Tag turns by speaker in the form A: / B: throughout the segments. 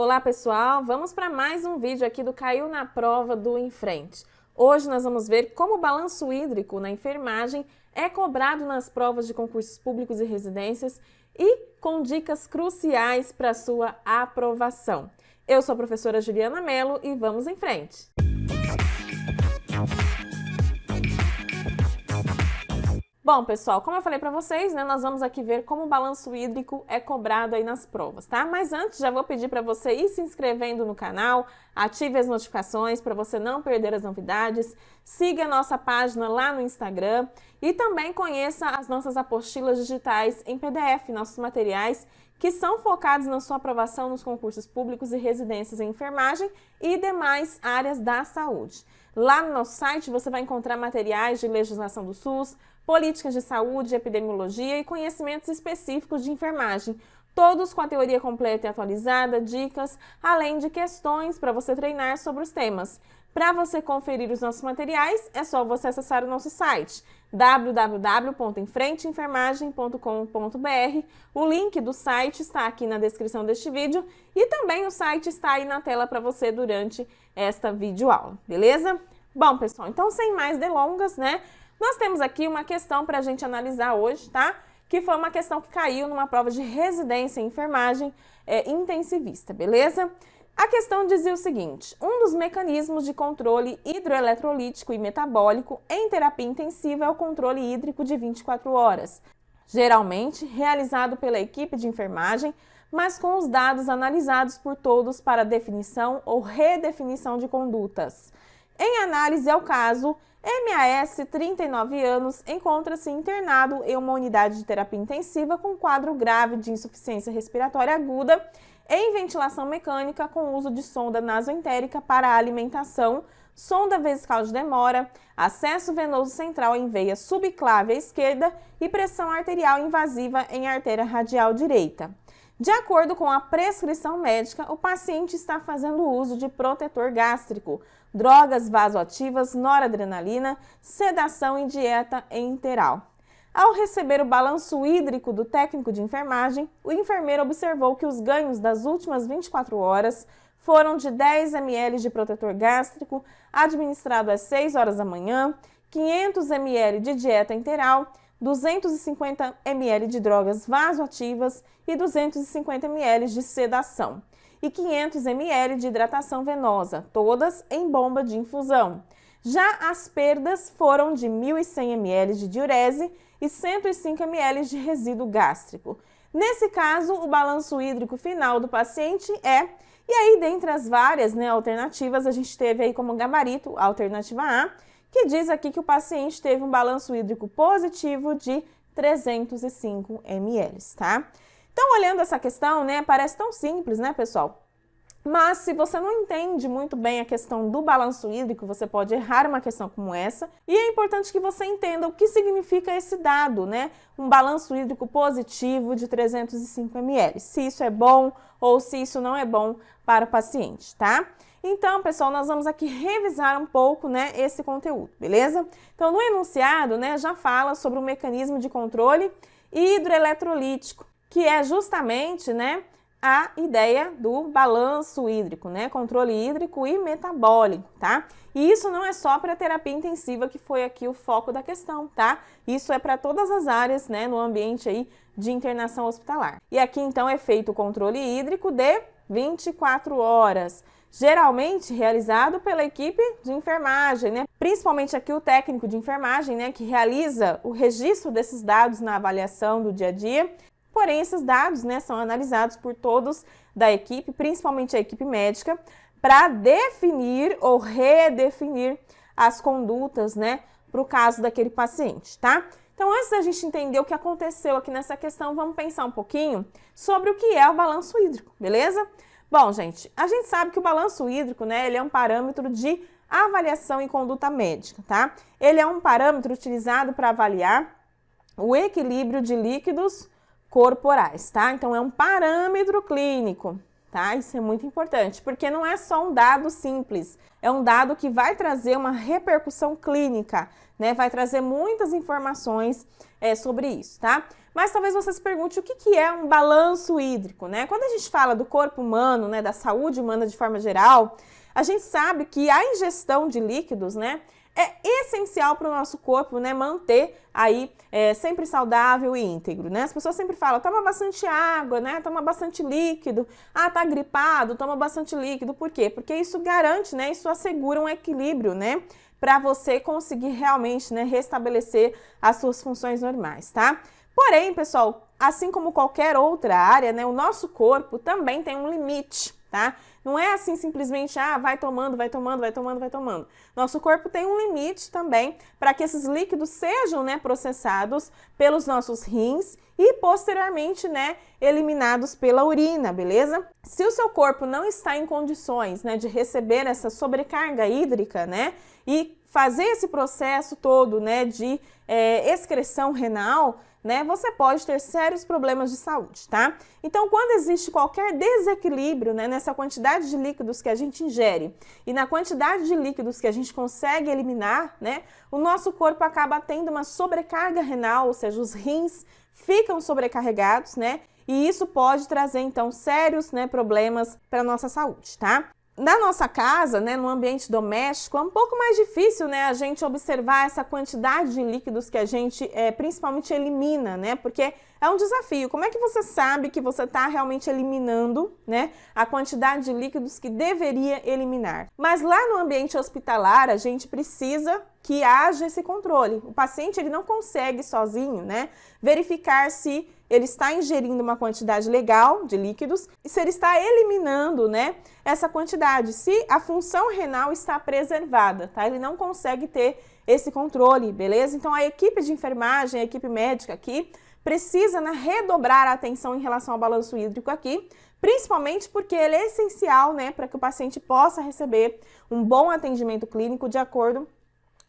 A: Olá pessoal, vamos para mais um vídeo aqui do Caiu na Prova do Enfrente. Hoje nós vamos ver como o balanço hídrico na enfermagem é cobrado nas provas de concursos públicos e residências e com dicas cruciais para sua aprovação. Eu sou a professora Juliana Mello e vamos em frente! Bom, pessoal, como eu falei para vocês, nós vamos aqui ver como o balanço hídrico é cobrado aí nas provas, tá? Mas antes, já vou pedir para você ir se inscrevendo no canal, ative as notificações para você não perder as novidades, siga a nossa página lá no Instagram e também conheça as nossas apostilas digitais em PDF, nossos materiais que são focados na sua aprovação nos concursos públicos e residências em enfermagem e demais áreas da saúde. Lá no nosso site você vai encontrar materiais de legislação do SUS, políticas de saúde, epidemiologia e conhecimentos específicos de enfermagem, todos com a teoria completa e atualizada, dicas, além de questões para você treinar sobre os temas. Para você conferir os nossos materiais, é só você acessar o nosso site www.enfrenteenfermagem.com.br. O link do site está aqui na descrição deste vídeo e também o site está aí na tela para você durante esta videoaula, beleza? Bom, pessoal, então sem mais delongas, nós temos aqui uma questão para a gente analisar hoje, tá? Que foi uma questão que caiu numa prova de residência em enfermagem intensivista, beleza? A questão dizia o seguinte: um dos mecanismos de controle hidroeletrolítico e metabólico em terapia intensiva é o controle hídrico de 24 horas, geralmente realizado pela equipe de enfermagem, mas com os dados analisados por todos para definição ou redefinição de condutas. Em análise ao caso, MAS, 39 anos, encontra-se internado em uma unidade de terapia intensiva com quadro grave de insuficiência respiratória aguda em ventilação mecânica com uso de sonda nasoentérica para a alimentação, sonda vesical de demora, acesso venoso central em veia subclávia esquerda e pressão arterial invasiva em artéria radial direita. De acordo com a prescrição médica, o paciente está fazendo uso de protetor gástrico, drogas vasoativas, noradrenalina, sedação e dieta enteral. Ao receber o balanço hídrico do técnico de enfermagem, o enfermeiro observou que os ganhos das últimas 24 horas foram de 10 ml de protetor gástrico, administrado às 6 horas da manhã, 500 ml de dieta enteral, 250 ml de drogas vasoativas e 250 ml de sedação, e 500 ml de hidratação venosa, todas em bomba de infusão. Já as perdas foram de 1.100 ml de diurese e 105 ml de resíduo gástrico. Nesse caso, o balanço hídrico final do paciente é... E aí, dentre as várias alternativas, a gente teve aí como gabarito a alternativa A, que diz aqui que o paciente teve um balanço hídrico positivo de 305 ml, tá? Então, olhando essa questão, parece tão simples, pessoal? Mas se você não entende muito bem a questão do balanço hídrico, você pode errar uma questão como essa. E é importante que você entenda o que significa esse dado, Um balanço hídrico positivo de 305 ml. Se isso é bom ou se isso não é bom para o paciente, tá? Então, pessoal, nós vamos aqui revisar um pouco, esse conteúdo, beleza? Então, no enunciado, já fala sobre o mecanismo de controle hidroeletrolítico, que é justamente, a ideia do balanço hídrico, controle hídrico e metabólico, tá? E isso não é só para terapia intensiva, que foi aqui o foco da questão, tá? Isso é para todas as áreas, no ambiente aí de internação hospitalar. E aqui, então, é feito o controle hídrico de 24 horas, geralmente realizado pela equipe de enfermagem, Principalmente aqui o técnico de enfermagem, que realiza o registro desses dados na avaliação do dia a dia. Porém, esses dados, são analisados por todos da equipe, principalmente a equipe médica, para definir ou redefinir as condutas, para o caso daquele paciente, tá? Então, antes da gente entender o que aconteceu aqui nessa questão, vamos pensar um pouquinho sobre o que é o balanço hídrico, beleza? Bom, gente, a gente sabe que o balanço hídrico, ele é um parâmetro de avaliação em conduta médica, tá? Ele é um parâmetro utilizado para avaliar o equilíbrio de líquidos corporais, tá? Então, é um parâmetro clínico, tá? Isso é muito importante, porque não é só um dado simples, é um dado que vai trazer uma repercussão clínica, né? Vai trazer muitas informações sobre isso, tá? Mas talvez você se pergunte o que é um balanço hídrico, né? Quando a gente fala do corpo humano, né, da saúde humana de forma geral, a gente sabe que a ingestão de líquidos, né, é essencial para o nosso corpo, né, manter aí sempre saudável e íntegro, né? As pessoas sempre falam, toma bastante água, né? Toma bastante líquido. Ah, tá gripado, toma bastante líquido. Por quê? Porque isso garante, né? Isso assegura um equilíbrio, né? Para você conseguir realmente, né, restabelecer as suas funções normais, tá? Porém, pessoal, assim como qualquer outra área, né, o nosso corpo também tem um limite, tá? Não é assim simplesmente, vai tomando, vai tomando, vai tomando, vai tomando. Nosso corpo tem um limite também para que esses líquidos sejam, né, processados pelos nossos rins e posteriormente, né, eliminados pela urina, beleza? Se o seu corpo não está em condições, né, de receber essa sobrecarga hídrica, né, e fazer esse processo todo, né, de excreção renal, né, você pode ter sérios problemas de saúde, tá? Então, quando existe qualquer desequilíbrio, né, nessa quantidade de líquidos que a gente ingere e na quantidade de líquidos que a gente consegue eliminar, né, o nosso corpo acaba tendo uma sobrecarga renal, ou seja, os rins ficam sobrecarregados, né, e isso pode trazer, então, sérios, né, problemas para a nossa saúde, tá? Na nossa casa, né, no ambiente doméstico, é um pouco mais difícil, né, a gente observar essa quantidade de líquidos que a gente principalmente elimina, né, porque é um desafio. Como é que você sabe que você está realmente eliminando, né, a quantidade de líquidos que deveria eliminar? Mas lá no ambiente hospitalar, a gente precisa que haja esse controle. O paciente ele não consegue sozinho, né, verificar se ele está ingerindo uma quantidade legal de líquidos e se ele está eliminando, né, essa quantidade, se a função renal está preservada, tá? Ele não consegue ter esse controle, beleza? Então a equipe de enfermagem, a equipe médica aqui, precisa, né, redobrar a atenção em relação ao balanço hídrico aqui, principalmente porque ele é essencial, né, para que o paciente possa receber um bom atendimento clínico de acordo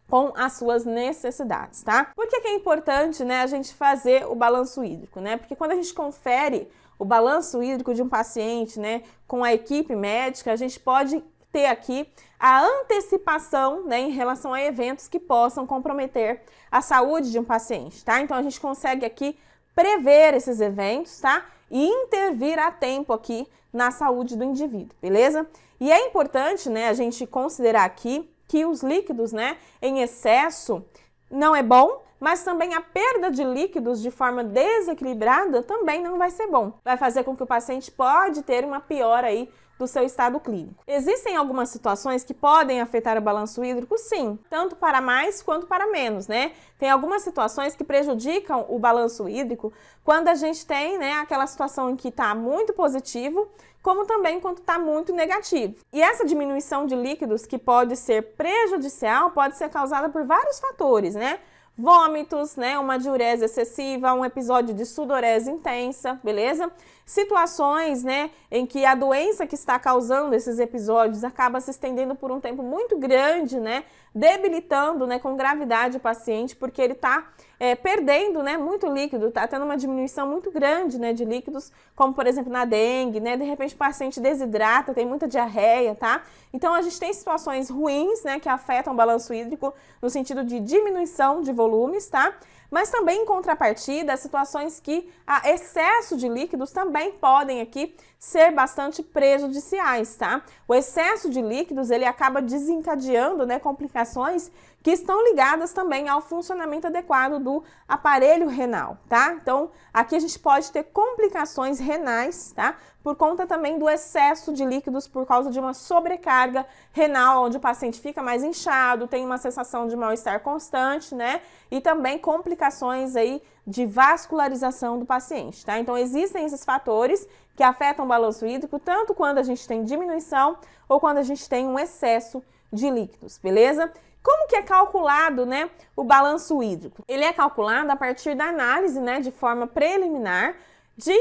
A: com as suas necessidades, tá? Por que é importante, né, a gente fazer o balanço hídrico, né? Porque quando a gente confere o balanço hídrico de um paciente, né, com a equipe médica, a gente pode ter aqui a antecipação, né, em relação a eventos que possam comprometer a saúde de um paciente, tá? Então a gente consegue aqui prever esses eventos, tá? E intervir a tempo aqui na saúde do indivíduo, beleza? E é importante, né, a gente considerar aqui que os líquidos, né, em excesso não é bom, mas também a perda de líquidos de forma desequilibrada também não vai ser bom. Vai fazer com que o paciente pode ter uma piora aí do seu estado clínico. Existem algumas situações que podem afetar o balanço hídrico, sim, tanto para mais quanto para menos, né? Tem algumas situações que prejudicam o balanço hídrico quando a gente tem, né, aquela situação em que está muito positivo, como também quando está muito negativo. E essa diminuição de líquidos que pode ser prejudicial pode ser causada por vários fatores, né? Vômitos, né, uma diurese excessiva, um episódio de sudorese intensa, beleza? Situações, né, em que a doença que está causando esses episódios acaba se estendendo por um tempo muito grande, né, debilitando, né, com gravidade o paciente, porque ele está perdendo, né, muito líquido, está tendo uma diminuição muito grande, né, de líquidos, como por exemplo na dengue, né, de repente o paciente desidrata, tem muita diarreia, tá? Então a gente tem situações ruins, né, que afetam o balanço hídrico no sentido de diminuição de volumes, tá? Mas também em contrapartida, situações que há excesso de líquidos também podem aqui ser bastante prejudiciais, tá? O excesso de líquidos, ele acaba desencadeando, né, complicações que estão ligadas também ao funcionamento adequado do aparelho renal, tá? Então, aqui a gente pode ter complicações renais, tá? Por conta também do excesso de líquidos por causa de uma sobrecarga renal, onde o paciente fica mais inchado, tem uma sensação de mal-estar constante, né? E também complicações aí de vascularização do paciente, tá? Então, existem esses fatores que afetam o balanço hídrico, tanto quando a gente tem diminuição ou quando a gente tem um excesso de líquidos, beleza? Como que é calculado, né, o balanço hídrico? Ele é calculado a partir da análise, né, de forma preliminar de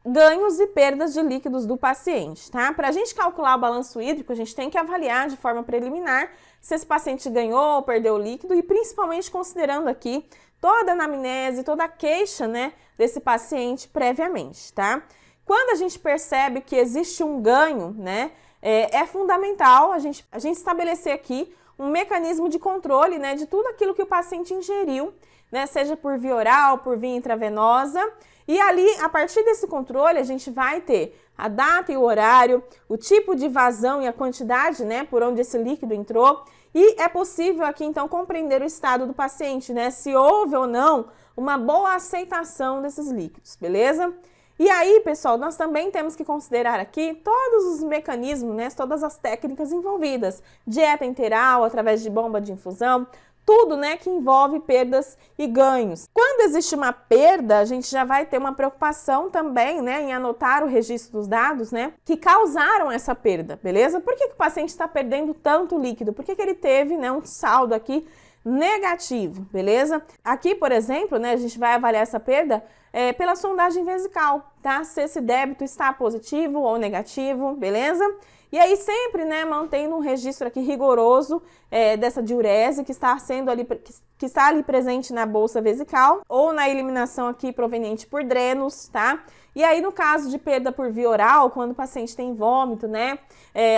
A: ganhos e perdas de líquidos do paciente, tá? Para a gente calcular o balanço hídrico, a gente tem que avaliar de forma preliminar se esse paciente ganhou ou perdeu líquido e principalmente considerando aqui toda a anamnese, toda a queixa, né, desse paciente previamente, tá? Quando a gente percebe que existe um ganho, né, é fundamental a gente estabelecer aqui um mecanismo de controle, né, de tudo aquilo que o paciente ingeriu, né, seja por via oral, por via intravenosa. E ali, a partir desse controle, a gente vai ter a data e o horário, o tipo de vazão e a quantidade, né, por onde esse líquido entrou. E é possível aqui, então, compreender o estado do paciente, né, se houve ou não uma boa aceitação desses líquidos, beleza? E aí, pessoal, nós também temos que considerar aqui todos os mecanismos, né, todas as técnicas envolvidas. Dieta enteral, através de bomba de infusão, tudo, né, que envolve perdas e ganhos. Quando existe uma perda, a gente já vai ter uma preocupação também, né, em anotar o registro dos dados, né, que causaram essa perda, beleza? Por que o paciente está perdendo tanto líquido? Por que ele teve, né, um saldo aqui negativo, beleza? Aqui, por exemplo, né, a gente vai avaliar essa perda pela sondagem vesical, tá? Se esse débito está positivo ou negativo, beleza? E aí sempre, né, mantendo um registro aqui rigoroso dessa diurese que está ali presente na bolsa vesical ou na eliminação aqui proveniente por drenos, tá? E aí no caso de perda por via oral, quando o paciente tem vômito, né,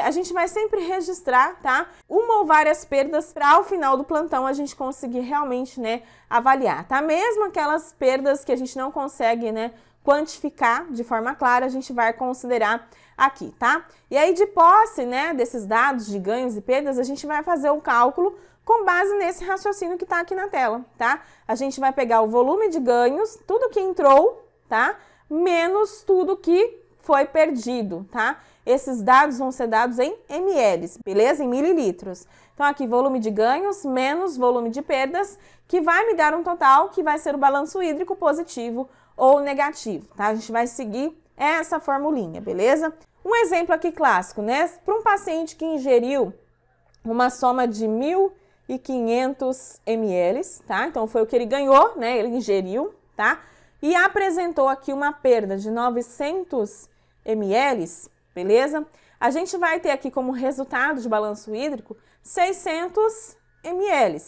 A: a gente vai sempre registrar, tá? Uma ou várias perdas para ao final do plantão a gente conseguir realmente, né, avaliar, tá? Mesmo aquelas perdas que a gente não consegue, né, quantificar de forma clara, a gente vai considerar aqui, tá? E aí, de posse, né, desses dados de ganhos e perdas, a gente vai fazer o cálculo com base nesse raciocínio que tá aqui na tela, tá? A gente vai pegar o volume de ganhos, tudo que entrou, tá? Menos tudo que foi perdido, tá? Esses dados vão ser dados em ml, beleza? Em mililitros. Então, aqui, volume de ganhos menos volume de perdas, que vai me dar um total que vai ser o balanço hídrico positivo ou negativo, tá? A gente vai seguir essa formulinha, beleza? Um exemplo aqui clássico, né? Para um paciente que ingeriu uma soma de 1.500 ml, tá? Então, foi o que ele ganhou, né? Ele ingeriu, tá? E apresentou aqui uma perda de 900 ml, beleza? A gente vai ter aqui como resultado de balanço hídrico 600 ml.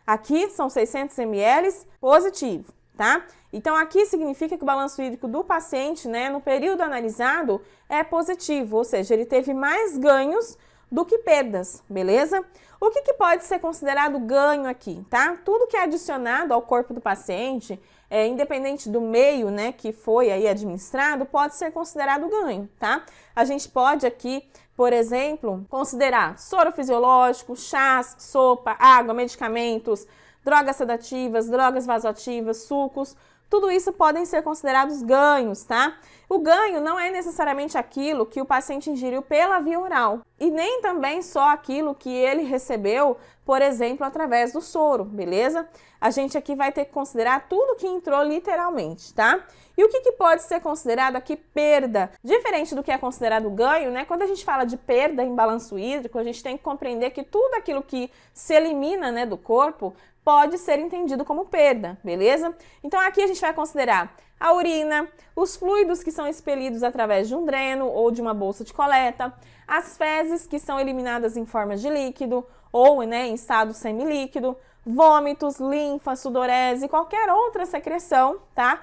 A: Aqui são 600 ml positivo, tá? Então, aqui significa que o balanço hídrico do paciente, né, no período analisado, é positivo, ou seja, ele teve mais ganhos do que perdas, beleza? O que pode ser considerado ganho aqui, tá? Tudo que é adicionado ao corpo do paciente, independente do meio, né, que foi aí administrado, pode ser considerado ganho, tá? A gente pode aqui, por exemplo, considerar soro fisiológico, chás, sopa, água, medicamentos, drogas sedativas, drogas vasoativas, sucos, tudo isso podem ser considerados ganhos, tá? O ganho não é necessariamente aquilo que o paciente ingeriu pela via oral e nem também só aquilo que ele recebeu, por exemplo, através do soro, beleza? A gente aqui vai ter que considerar tudo que entrou literalmente, tá? E o que pode ser considerado aqui perda? Diferente do que é considerado ganho, né? Quando a gente fala de perda em balanço hídrico, a gente tem que compreender que tudo aquilo que se elimina, né, do corpo pode ser entendido como perda, beleza? Então aqui a gente vai considerar a urina, os fluidos que são expelidos através de um dreno ou de uma bolsa de coleta, as fezes que são eliminadas em forma de líquido ou, né, em estado semilíquido, vômitos, linfa, sudorese, qualquer outra secreção, tá?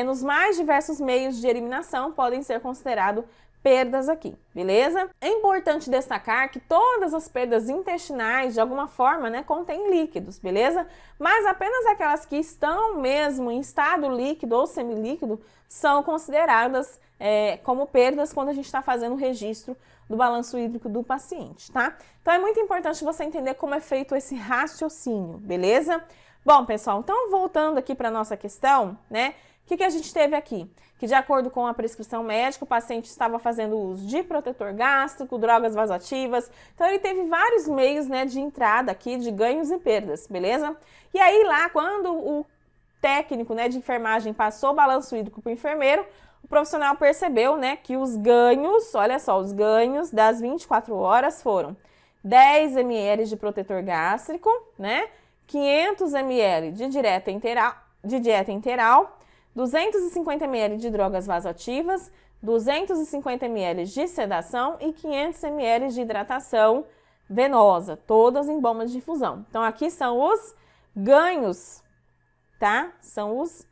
A: Nos mais diversos meios de eliminação podem ser considerados perdas aqui, beleza? É importante destacar que todas as perdas intestinais, de alguma forma, né, contêm líquidos, beleza? Mas apenas aquelas que estão mesmo em estado líquido ou semilíquido são consideradas como perdas quando a gente está fazendo o registro do balanço hídrico do paciente, tá? Então é muito importante você entender como é feito esse raciocínio, beleza? Bom, pessoal, então voltando aqui para a nossa questão, né? O que a gente teve aqui? Que de acordo com a prescrição médica, o paciente estava fazendo uso de protetor gástrico, drogas vasoativas, então ele teve vários meios, né, de entrada aqui de ganhos e perdas, beleza? E aí lá, quando o técnico, né, de enfermagem passou o balanço hídrico para o enfermeiro, o profissional percebeu, né, que os ganhos, olha só, os ganhos das 24 horas foram 10 ml de protetor gástrico, né, 500 ml de dieta enteral, 250 ml de drogas vasoativas, 250 ml de sedação e 500 ml de hidratação venosa, todas em bombas de infusão. Então, aqui são os ganhos, tá? São os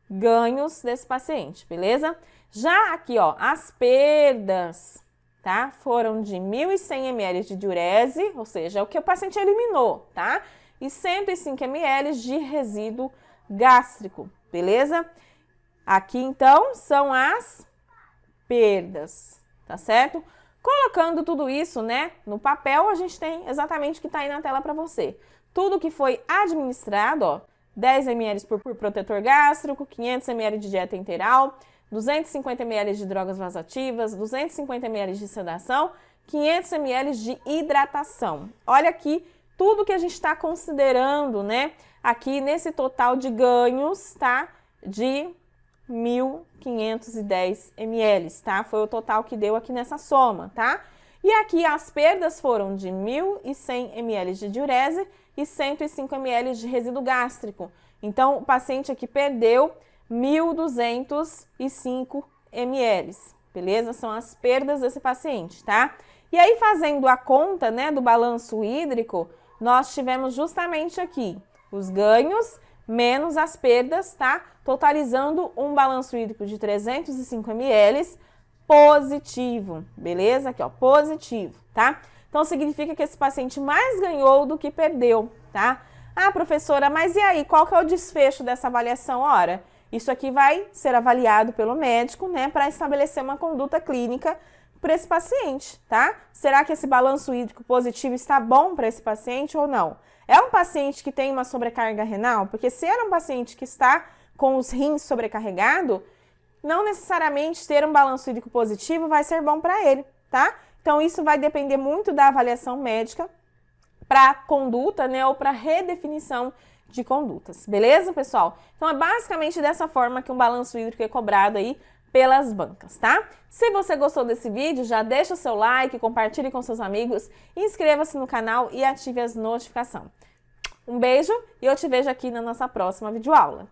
A: ganhos desse paciente, beleza? Já aqui, ó, as perdas, tá? Foram de 1.100 ml de diurese, ou seja, é o que o paciente eliminou, tá? E 105 ml de resíduo gástrico, beleza? Aqui, então, são as perdas, tá certo? Colocando tudo isso, né, no papel, a gente tem exatamente o que tá aí na tela para você. Tudo que foi administrado, ó, 10 ml por protetor gástrico, 500 ml de dieta enteral, 250 ml de drogas vasoativas, 250 ml de sedação, 500 ml de hidratação. Olha aqui tudo que a gente está considerando, né, aqui nesse total de ganhos, tá, de 1.510 ml, tá? Foi o total que deu aqui nessa soma, tá? E aqui as perdas foram de 1.100 ml de diurese e 105 ml de resíduo gástrico. Então, o paciente aqui perdeu 1.205 ml, beleza? São as perdas desse paciente, tá? E aí, fazendo a conta, né, do balanço hídrico, nós tivemos justamente aqui os ganhos menos as perdas, tá? Totalizando um balanço hídrico de 305 ml positivo, beleza? Aqui, ó, positivo, tá? Então, significa que esse paciente mais ganhou do que perdeu, tá? Ah, professora, mas e aí, qual que é o desfecho dessa avaliação? Ora, isso aqui vai ser avaliado pelo médico, né, para estabelecer uma conduta clínica para esse paciente, tá? Será que esse balanço hídrico positivo está bom para esse paciente ou não? É um paciente que tem uma sobrecarga renal? Porque se é um paciente que está com os rins sobrecarregados, não necessariamente ter um balanço hídrico positivo vai ser bom para ele, tá? Então, isso vai depender muito da avaliação médica para conduta, né, ou para redefinição de condutas, beleza, pessoal? Então, é basicamente dessa forma que um balanço hídrico é cobrado aí pelas bancas, tá? Se você gostou desse vídeo, já deixa o seu like, compartilhe com seus amigos, inscreva-se no canal e ative as notificações. Um beijo e eu te vejo aqui na nossa próxima videoaula.